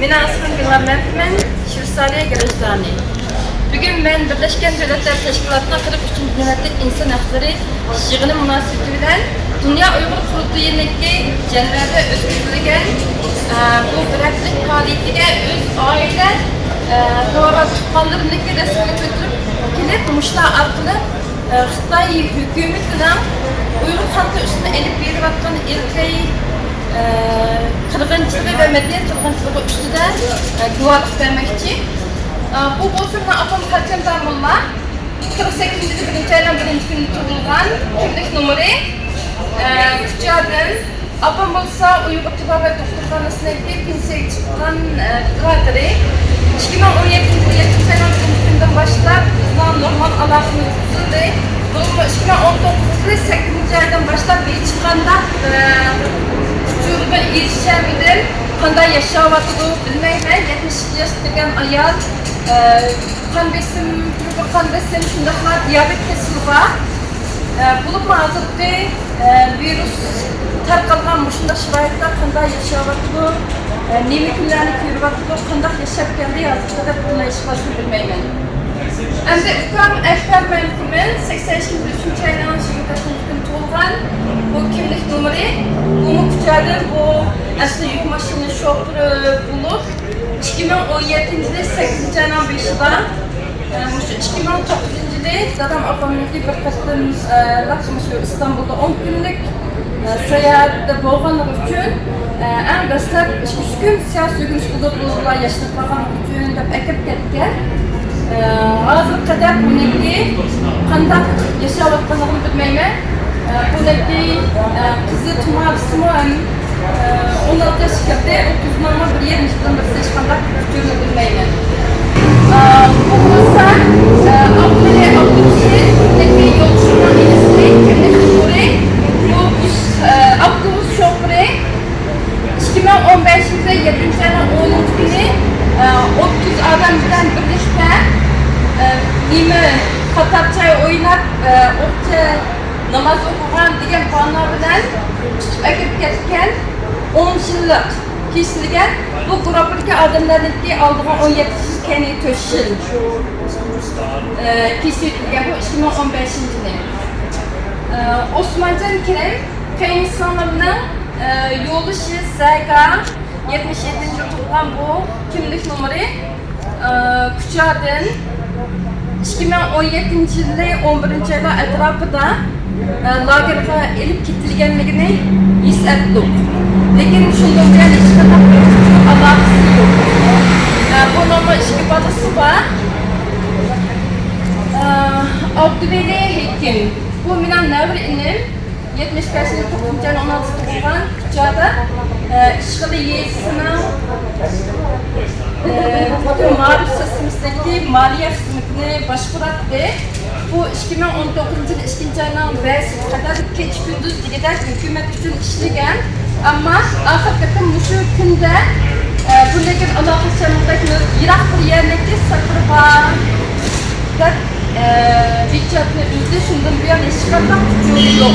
Meni asrım Gülhammetmen, Şirsaliye Gürcistani. Bugün ben Birleşken Devletler Teşkilatı'na 43. Milletlik İnsan Hakları Yığını münasebeti bilen Dünya Uygur Kurultayı'ndaki Cenevre'de ötküzülgen bu bıraklık faaliyetiga öz aile doğru tutanlarındaki resmini götürüp gelip muşlar arkalı Xitay hükümetinden Uygur halkı üstüne elip verivatkan irkay kırgınçılığı ve medeniyet kırgınçılığı üstüde güvarlık vermekçi. Bu bolsundan apam kaçan damılla 48. birinci aydan birinci günü tutulgan kimlik numara Küçüğadın apam olsa Uygur Tıba ve Doktorxanasına gidip pensiyaya çıkan kadri 2017 aydan birinci günden başlar bizden normal alakımız uzundu. Bu 2019 8. aydan başlar bir çıkanda küçüğüne erişemedim. Kanday yaşavatıdı bilmeyme 72 yaş degan ayal kan besim şundaklar diyabet kesili var. Bulup hazırda virüs tarqalgan muşunda şirayetler kanday yaşavatıdı. Nemi günlerini kuyurvatıdı, kanday yaşap geldi yazıkta da bununla işbaşını bilmeymen. Hem de Ükram Ekber Mehmet'in 82. ayının 25. gün tuğulgan bu kimlik numara bu mükçadır, bu aslında yük maşını şoförü bulup 2017 yılı 8. ayının 5'de 2019 yılı zaten abonlikli bir katılım İstanbul'da 10 günlük seyahatte boğanlık için en başta 3 gün siyasi gün bulurlar yaşlıklardan için de ekip ketken hazır kadar bununki kandak yaşavatkanlığını bilmeyme bununki kızı tumarısımı 16 yaş kapta 30 normal bir yerin içinden bir seç kandak küçüğünü bilmeyme bu olsa Abdülşehir bununki yolculuğundan ilisi kimlik numara bu Abdülşehir şoförü 2015 yılında 7. ayının 10. günü 30 adam bilen birlikte nimi Katarçay oynap orta namaz okugan degan bana bilen ekip ketken 10 yıllık kişiligen bu gruptaki adamlarınki aldığım 17 keni töşün kişiligen bu 2015 yılı. Osmancan Kerem köy insanlarının yolu Zayga 77. tutulan bu kimlik numara Küçüğadın 2017 yılı 11. ayda etrafında lagerga elip ketilgenligini his ettik. Lekin şundan bilen hiç kadar alakası yok. Bunun işki bazısı var. Abdüveli Hekim. Bu Milan Nevri'nin 75. ayın 16. tutulan Küçüğada işgali yezisine marif sesimizdeki maliye hizmetini başvurattı. Bu 2019 yıl 2. ayının 5'e kadar geç gündüz digidek hükümet için işleyen ama hakikaten şu günde bu lekin alakası yanındaki Irak bir yerdeki sakırba bütçetini üzdü. Şundan bir yana işgalden tutuyor.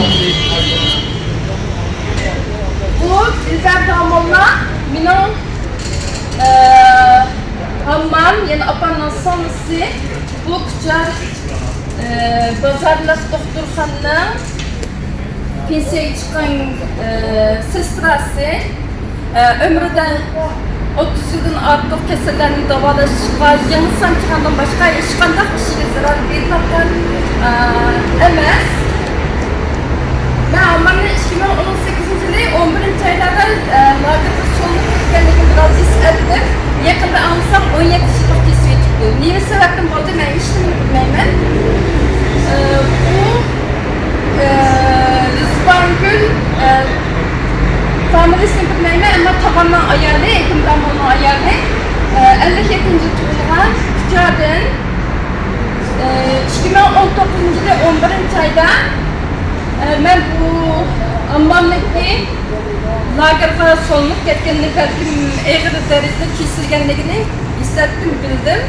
Bu Dilber Damolla Minon Hammam yani apanın sonrası bu küçük Bazarlık Doktorxana'nın pensiyaya çıkan sestrası ömrüde 30 yılın artık keserlerini davalaşığa yanılsam çıkandan başka yaşkandak kişiye zarar verilmekten emez. Ben Alman'ın 2018 yılı 11. aylardan lagırda sonluk etkenliğini biraz hissettim. Yakında anlasam 17 yıllık kesmeye çıktı. Niye sebepten bu arada ben işlemini bilmeyim. Bu Rızvan Gül familisini bilmeyim ama tabandan ayarlı, eğitimden bunu ayarlı 57. tuğluğa Küçüğadın 2019 yılı 11. ayda ben bu Ammanlık'ta lagerga sonluk ketkenlik belki eğer derecede kesilgenliğini hissettim, bildim.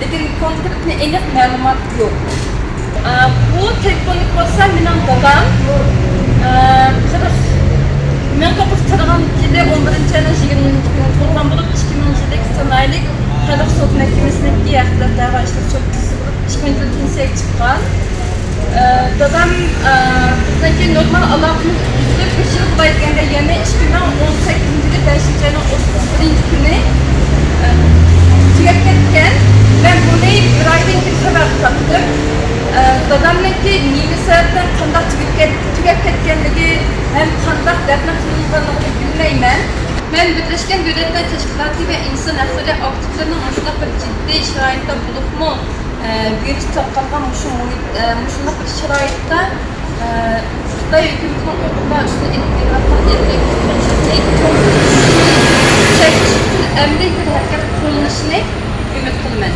Lekin konkretli enik malumat yok. Bu telefonik olsa benim babam men kapıs tırğan yılı 11. ayının 20. günü tuğulgan bulup 2000 yılı normal aloqamiz uzilib, bir yil bo'lib aytganda yana 2018-yil 5-oyning 31-kuni tugab ketgan. Men buni bir oydan keyin xabar topdim. Dadamniki nima sababdan qanday tugab ketganligi ham qanday dafn qilinganligini bilmayman. Men Birleşken Milletler Teşkilatı ve İnsan Hakları aktivistlerinin şunday bir ciddi şarayitda bulupmu virüs tarqalgan şunday bir şarayitda Xitoy hukumatining o'rniga ustida chekish uchun amaliy bir harakat qilinishini umid qilaman.